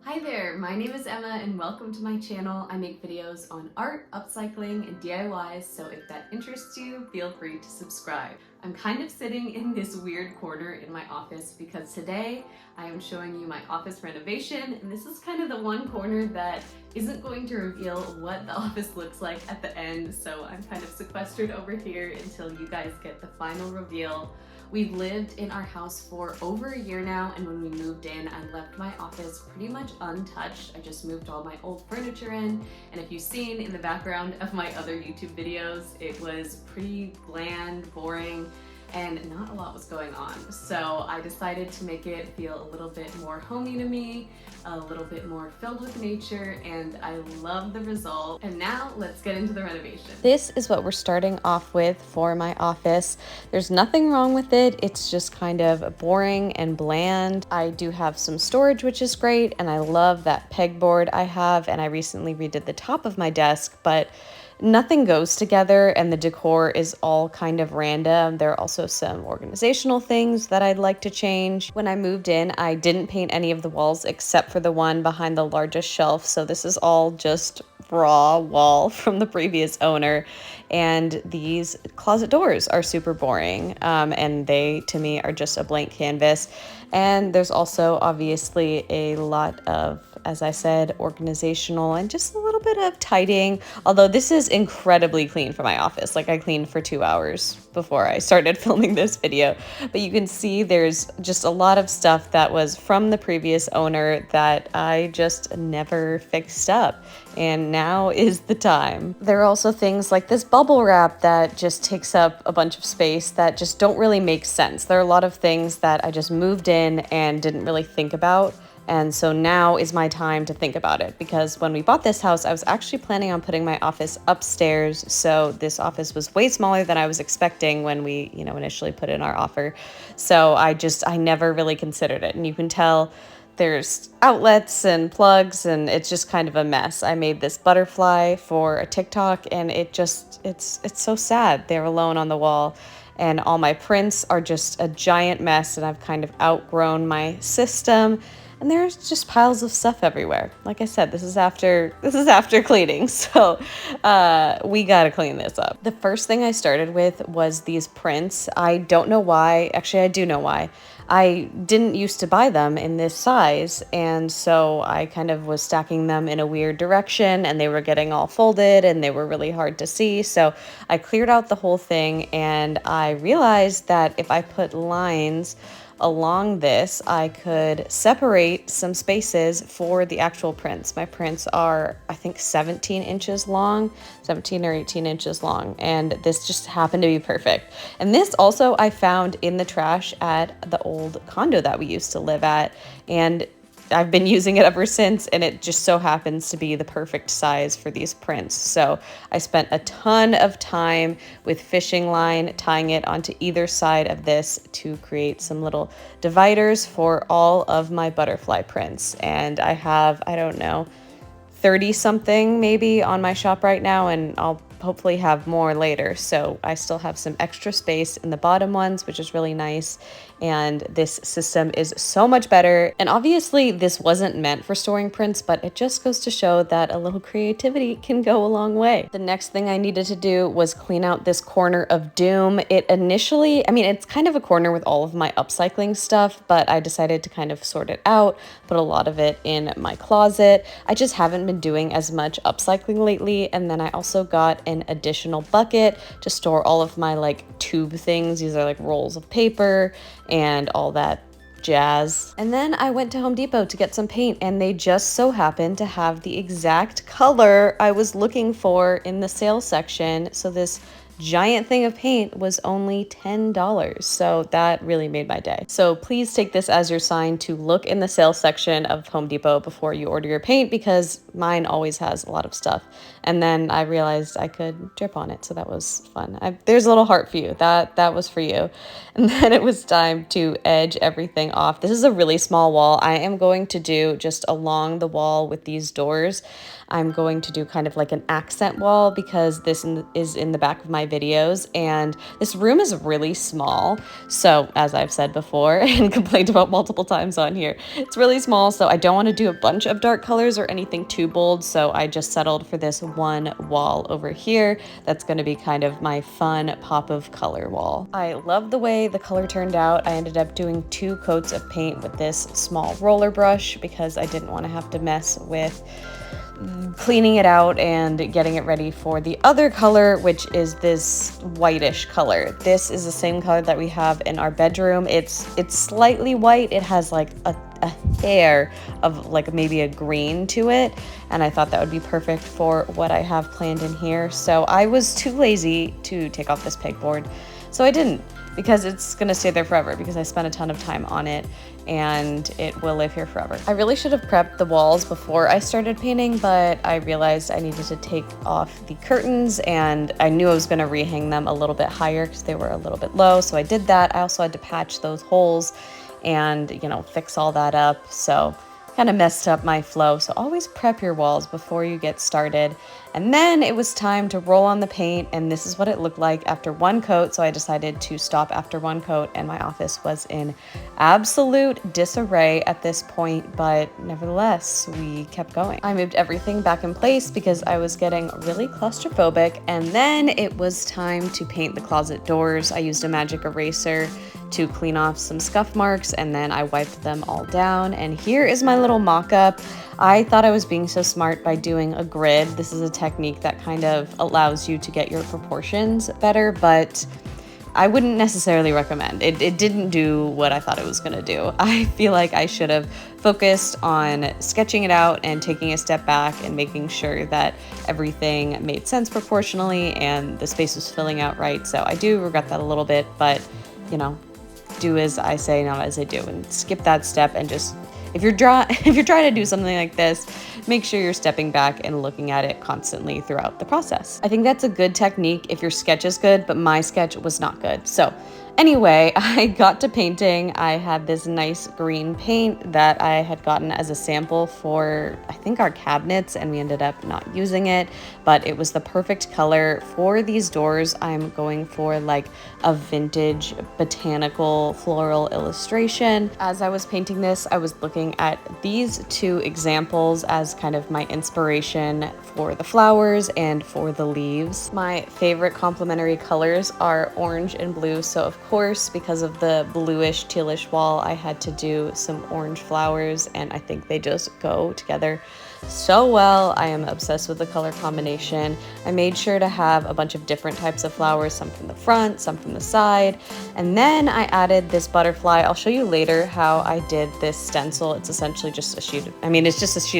Hi there, my name is Emma and welcome to my channel. I make videos on art, upcycling, and DIYs, so if that interests you, feel free to subscribe. I'm kind of sitting in this weird corner in my office because today I am showing you my office renovation, and this is kind of the one corner that isn't going to reveal what the office looks like at the end, so I'm kind of sequestered over here until you guys get the final reveal. We've lived in our house for over a year now, and when we moved in, I left my office pretty much untouched. I just moved all my old furniture in, and if you've seen in the background of my other YouTube videos, it was pretty bland, boring, and not a lot was going on. So I decided to make it feel a little bit more homey to me, a little bit more filled with nature, and I love the result. And now let's get into the renovation. This is what we're starting off with for my office. There's nothing wrong with it. It's just kind of boring and bland. I do have some storage, which is great, and I love that pegboard I have, and I recently redid the top of my desk, but nothing goes together and the decor is all kind of random. There are also some organizational things that I'd like to change. When I moved in, I didn't paint any of the walls except for the one behind the largest shelf. So this is all just raw wall from the previous owner. And these closet doors are super boring. And they, to me, are just a blank canvas. And there's also obviously a lot of, as I said, organizational and just a little bit of tidying. Although this is incredibly clean for my office. Like I cleaned for 2 hours before I started filming this video. But you can see there's just a lot of stuff that was from the previous owner that I just never fixed up. And now is the time. There are also things like this bubble wrap that just takes up a bunch of space that just don't really make sense. There are a lot of things that I just moved in and didn't really think about. And so now is my time to think about it, because when we bought this house, I was actually planning on putting my office upstairs. So this office was way smaller than I was expecting when we, initially put in our offer. So I never really considered it. And you can tell there's outlets and plugs and it's just kind of a mess. I made this butterfly for a TikTok and it's so sad. They're alone on the wall. And all my prints are just a giant mess, and I've kind of outgrown my system. And there's just piles of stuff everywhere. Like I said, this is after cleaning, so we gotta clean this up. The first thing I started with was these prints. I don't know why. Actually, I do know why. I didn't used to buy them in this size, and so I kind of was stacking them in a weird direction, and they were getting all folded, and they were really hard to see. So I cleared out the whole thing, and I realized that if I put lines along this, I could separate some spaces for the actual prints. My prints are, I think, 17 inches long, 17 or 18 inches long, and this just happened to be perfect. And this also I found in the trash at the old condo that we used to live at, and I've been using it ever since, and it just so happens to be the perfect size for these prints. So I spent a ton of time with fishing line tying it onto either side of this to create some little dividers for all of my butterfly prints. And I have, I don't know, 30 something maybe on my shop right now, and I'll hopefully have more later. So I still have some extra space in the bottom ones, which is really nice. And this system is so much better. And obviously this wasn't meant for storing prints, but it just goes to show that a little creativity can go a long way. The next thing I needed to do was clean out this corner of doom. It initially, it's kind of a corner with all of my upcycling stuff, but I decided to kind of sort it out, put a lot of it in my closet. I just haven't been doing as much upcycling lately. And then I also got an additional bucket to store all of my tube things. These are rolls of paper and all that jazz. And then I went to Home Depot to get some paint, and they just so happened to have the exact color I was looking for in the sales section. So this giant thing of paint was only $10. So that really made my day. So please take this as your sign to look in the sales section of Home Depot before you order your paint, because mine always has a lot of stuff. And then I realized I could drip on it, so that was fun. There's a little heart for you. That was for you. And then it was time to edge everything off. This is a really small wall. I am going to do just along the wall with these doors. I'm going to do kind of like an accent wall because this is in the back of my videos, and this room is really small. So as I've said before and complained about multiple times on here, it's really small, so I don't want to do a bunch of dark colors or anything too bold, so I just settled for this one wall over here. That's going to be kind of my fun pop of color wall. I love the way the color turned out. I ended up doing 2 coats of paint with this small roller brush because I didn't want to have to mess with cleaning it out and getting it ready for the other color, which is this whitish color. This is the same color that we have in our bedroom. It's slightly white. It has like a hair of like maybe a green to it, and I thought that would be perfect for what I have planned in here. So I was too lazy to take off this pegboard, so I didn't, because it's gonna stay there forever because I spent a ton of time on it and it will live here forever. I really should have prepped the walls before I started painting, but I realized I needed to take off the curtains, and I knew I was gonna rehang them a little bit higher because they were a little bit low, so I did that. I also had to patch those holes and, you know, fix all that up, so kind of messed up my flow. So always prep your walls before you get started. And then it was time to roll on the paint, and this is what it looked like after 1 coat. So I decided to stop after 1 coat, and my office was in absolute disarray at this point, but nevertheless, we kept going. I moved everything back in place because I was getting really claustrophobic, and then it was time to paint the closet doors. I used a magic eraser to clean off some scuff marks, and then I wiped them all down, and here is my little mock-up. I thought I was being so smart by doing a grid. This is a technique that kind of allows you to get your proportions better, but I wouldn't necessarily recommend. It didn't do what I thought it was gonna do. I feel like I should have focused on sketching it out and taking a step back and making sure that everything made sense proportionally and the space was filling out right. So I do regret that a little bit, but you know, do as I say, not as I do, and skip that step. And just, if you're trying to do something like this, make sure you're stepping back and looking at it constantly throughout the process. I think that's a good technique if your sketch is good, but my sketch was not good. So anyway, I got to painting. I had this nice green paint that I had gotten as a sample for, I think, our cabinets, and we ended up not using it, but it was the perfect color for these doors. I'm going for like a vintage botanical floral illustration. As I was painting this, I was looking at these 2 examples as kind of my inspiration for the flowers and for the leaves. My favorite complementary colors are orange and blue, so of course, because of the bluish tealish wall, I had to do some orange flowers, and I think they just go together so well. I am obsessed with the color combination. I made sure to have a bunch of different types of flowers, some from the front, some from the side, and then I added this butterfly. I'll show you later how I did this stencil. It's essentially just a sheet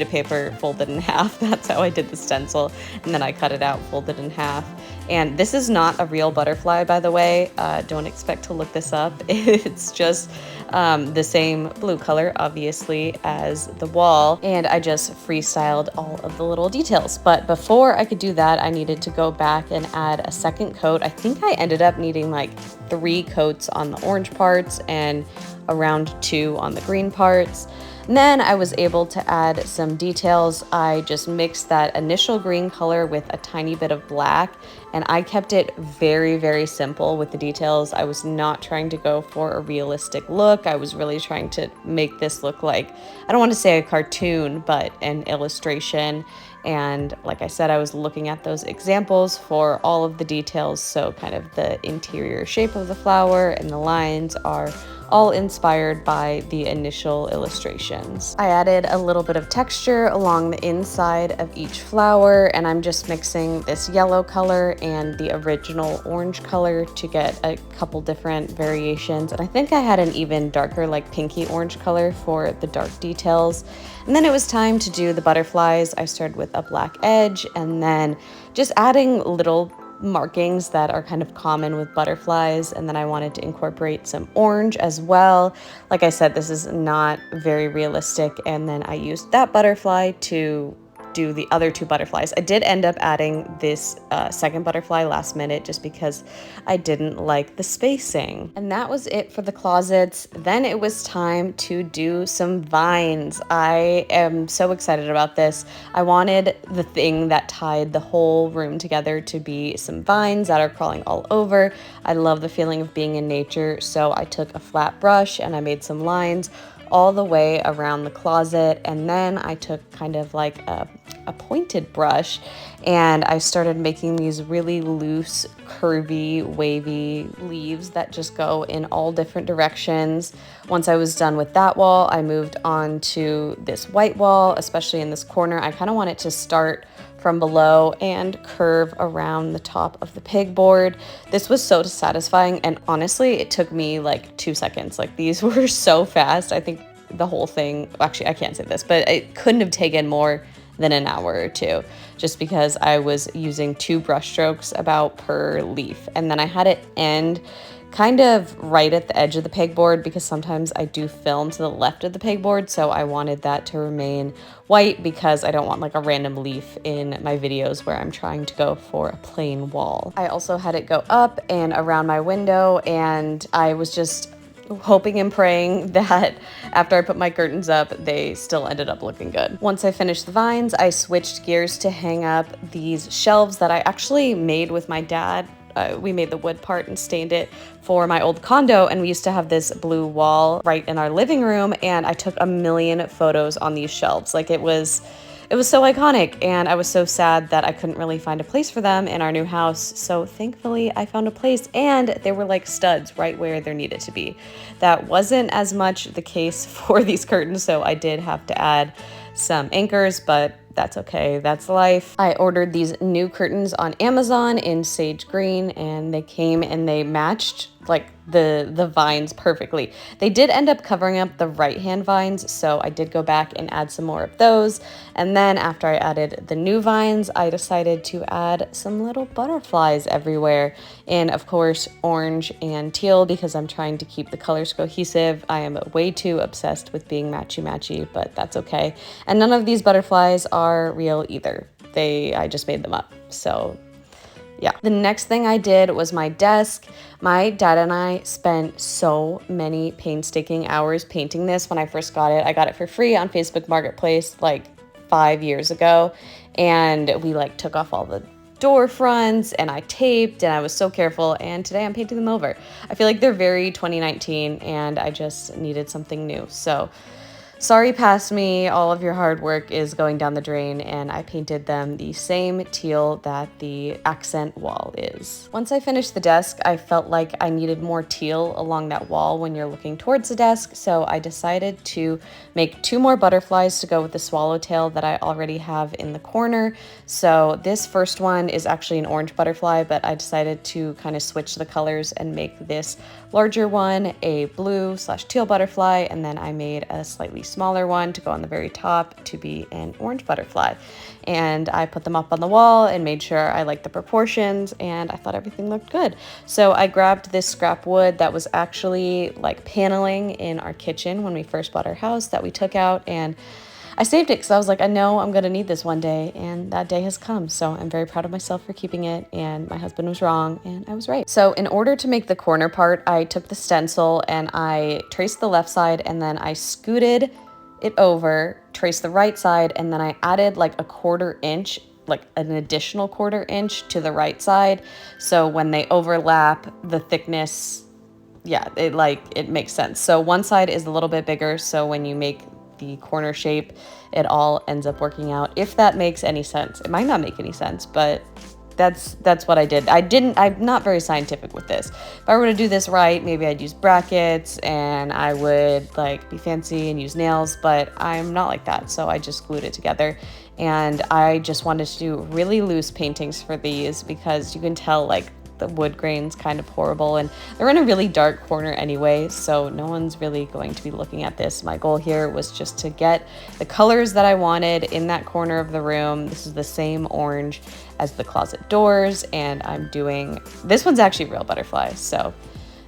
of paper folded in half. That's how I did the stencil, and then I cut it out, folded in half. And this is not a real butterfly, by the way. Don't expect to look this up. It's just the same blue color, obviously, as the wall, and I just freestyled all of the little details. But before I could do that, I needed to go back and add a second coat. I think I ended up needing like 3 coats on the orange parts and around 2 on the green parts. And then I was able to add some details. I just mixed that initial green color with a tiny bit of black, and I kept it very, very simple with the details. I was not trying to go for a realistic look. I was really trying to make this look like, I don't want to say a cartoon, but an illustration. And like I said, I was looking at those examples for all of the details. So kind of the interior shape of the flower and the lines are all inspired by the initial illustrations. I added a little bit of texture along the inside of each flower, and I'm just mixing this yellow color and the original orange color to get a couple different variations. And I think I had an even darker, like pinky orange color for the dark details. And then it was time to do the butterflies. I started with a black edge and then just adding little markings that are kind of common with butterflies, and then I wanted to incorporate some orange as well. Like I said, this is not very realistic, and then I used that butterfly to do the other 2 butterflies. I did end up adding this second butterfly last minute just because I didn't like the spacing. And that was it for the closets. Then it was time to do some vines. I am so excited about this. I wanted the thing that tied the whole room together to be some vines that are crawling all over. I love the feeling of being in nature, so I took a flat brush and I made some lines all the way around the closet, and then I took kind of like a pointed brush and I started making these really loose, curvy, wavy leaves that just go in all different directions. Once I was done with that wall, I moved on to this white wall, especially in this corner. I kind of want it to start from below and curve around the top of the pegboard. This was so satisfying, and honestly, it took me like 2 seconds. Like, these were so fast. I think the whole thing, actually, I can't say this, but it couldn't have taken more than an hour or 2, just because I was using 2 brush strokes about per leaf. And then I had it end kind of right at the edge of the pegboard, because sometimes I do film to the left of the pegboard, so I wanted that to remain white because I don't want like a random leaf in my videos where I'm trying to go for a plain wall. I also had it go up and around my window, and I was just hoping and praying that after I put my curtains up, they still ended up looking good. Once I finished the vines, I switched gears to hang up these shelves that I actually made with my dad. We made the wood part and stained it for my old condo, and we used to have this blue wall right in our living room, and I took a million photos on these shelves. Like, it was so iconic, and I was so sad that I couldn't really find a place for them in our new house. So thankfully I found a place, and they were like studs right where there needed to be. That wasn't as much the case for these curtains, so I did have to add some anchors, but that's okay, that's life. I ordered these new curtains on Amazon in sage green, and they came and they matched like the vines perfectly. They did end up covering up the right-hand vines, so I did go back and add some more of those. And then after I added the new vines, I decided to add some little butterflies everywhere, and of course orange and teal, because I'm trying to keep the colors cohesive. I am way too obsessed with being matchy-matchy, but that's okay. And none of these butterflies are real either. I just made them up, so yeah. The next thing I did was my desk. My dad and I spent so many painstaking hours painting this when I first got it. I got it for free on Facebook Marketplace like 5 years ago, and we like took off all the door fronts and I taped, and I was so careful, and today I'm painting them over. I feel like they're very 2019 and I just needed something new. So sorry past me, all of your hard work is going down the drain, and I painted them the same teal that the accent wall is. Once I finished the desk, I felt like I needed more teal along that wall when you're looking towards the desk, so I decided to make 2 more butterflies to go with the swallowtail that I already have in the corner. So this first one is actually an orange butterfly, but I decided to kind of switch the colors and make this larger one a blue/teal butterfly, and then I made a slightly smaller one to go on the very top to be an orange butterfly. And I put them up on the wall and made sure I liked the proportions, and I thought everything looked good. So I grabbed this scrap wood that was actually like paneling in our kitchen when we first bought our house that we took out, and I saved it because I was like, I know I'm going to need this one day, and that day has come. So I'm very proud of myself for keeping it, and my husband was wrong and I was right. So in order to make the corner part, I took the stencil and I traced the left side, and then I scooted it over, traced the right side, and then I added like a 1/4 inch, like an additional 1/4 inch to the right side. So when they overlap, the thickness, yeah, it makes sense. So one side is a little bit bigger, so when you make the corner shape, it all ends up working out, if that makes any sense. It might not make any sense, but that's what I did. I'm not very scientific with this. If I were to do this right, maybe I'd use brackets and I would like be fancy and use nails, but I'm not like that. So I just glued it together, and I just wanted to do really loose paintings for these because you can tell like the wood grain's kind of horrible, and they're in a really dark corner anyway, so no one's really going to be looking at this. My goal here was just to get the colors that I wanted in that corner of the room. This is the same orange as the closet doors, and I'm doing, this one's actually real butterfly, so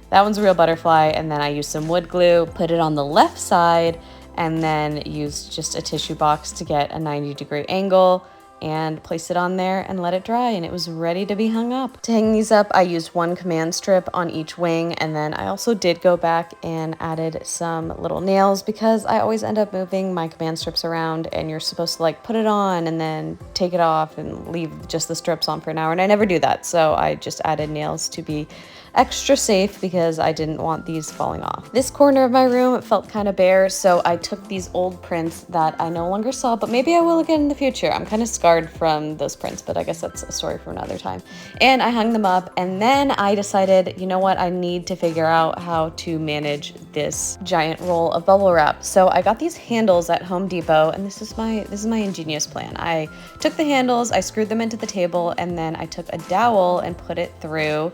that one's a real butterfly, and then I used some wood glue, put it on the left side, and then used just a tissue box to get a 90-degree angle and place it on there and let it dry, and it was ready to be hung up. To hang these up, I used one command strip on each wing, and then I also did go back and added some little nails because I always end up moving my command strips around, and you're supposed to like put it on and then take it off and leave just the strips on for an hour, and I never do that, so I just added nails to be extra safe because I didn't want these falling off. This corner of my room felt kind of bare, so I took these old prints that I no longer saw, but maybe I will again in the future. I'm kind of scarred from those prints, but I guess that's a story for another time. And I hung them up, and then I decided, you know what, I need to figure out how to manage this giant roll of bubble wrap. So I got these handles at Home Depot, and this is my ingenious plan. I took the handles, I screwed them into the table, and then I took a dowel and put it through,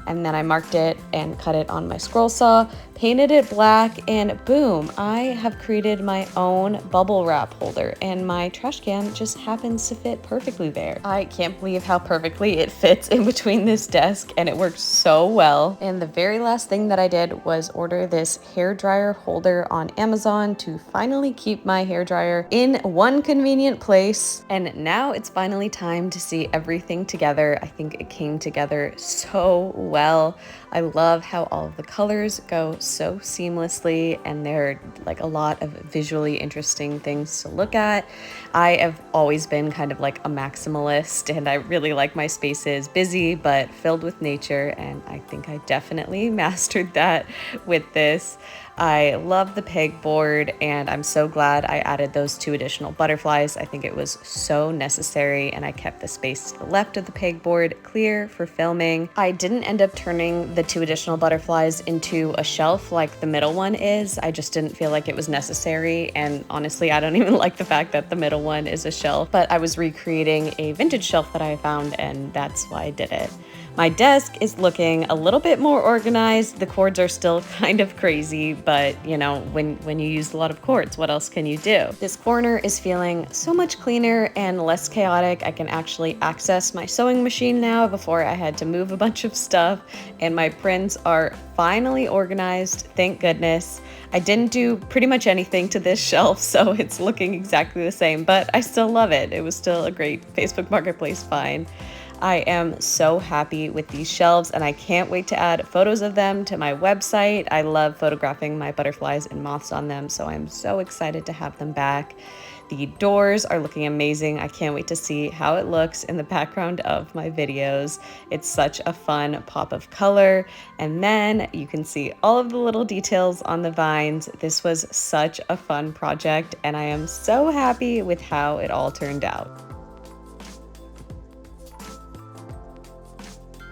and then I marked it and cut it on my scroll saw, painted it black, and boom, I have created my own bubble wrap holder, and my trash can just happens to fit perfectly there. I can't believe how perfectly it fits in between this desk, and it works so well. And the very last thing that I did was order this hair dryer holder on Amazon to finally keep my hair dryer in one convenient place. And now it's finally time to see everything together. I think it came together so well. I love how all of the colors go so seamlessly, and they're like a lot of visually interesting things to look at. I have always been kind of like a maximalist, and I really like my spaces busy but filled with nature, and I think I definitely mastered that with this. I love the pegboard, and I'm so glad I added those 2 additional butterflies. I think it was so necessary, and I kept the space to the left of the pegboard clear for filming. I didn't end up turning the 2 additional butterflies into a shelf like the middle one is. I just didn't feel like it was necessary, and honestly, I don't even like the fact that the middle one is a shelf, but I was recreating a vintage shelf that I found, and that's why I did it. My desk is looking a little bit more organized. The cords are still kind of crazy, but you know, when you use a lot of cords, what else can you do? This corner is feeling so much cleaner and less chaotic. I can actually access my sewing machine now. Before I had to move a bunch of stuff, and my prints are finally organized, thank goodness. I didn't do pretty much anything to this shelf, so it's looking exactly the same, but I still love it. It was still a great Facebook Marketplace find. I am so happy with these shelves, and I can't wait to add photos of them to my website. I love photographing my butterflies and moths on them, so I'm so excited to have them back. The doors are looking amazing. I can't wait to see how it looks in the background of my videos. It's such a fun pop of color. And then you can see all of the little details on the vines. This was such a fun project, and I am so happy with how it all turned out.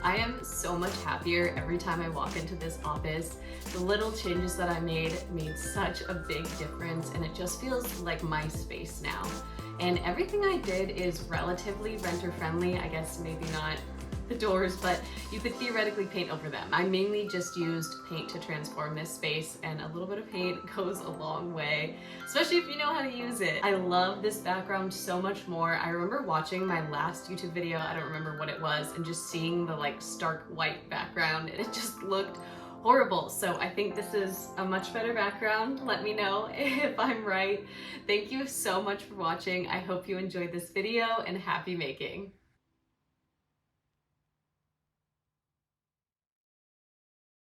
I am so much happier every time I walk into this office. The little changes that I made such a big difference, and it just feels like my space now. And everything I did is relatively renter friendly. I guess maybe not the doors, but you could theoretically paint over them. I mainly just used paint to transform this space, and a little bit of paint goes a long way, especially if you know how to use it. I love this background so much more. I remember watching my last YouTube video, I don't remember what it was, and just seeing the like stark white background, and it just looked horrible. So I think this is a much better background. Let me know if I'm right. Thank you so much for watching. I hope you enjoyed this video, and happy making.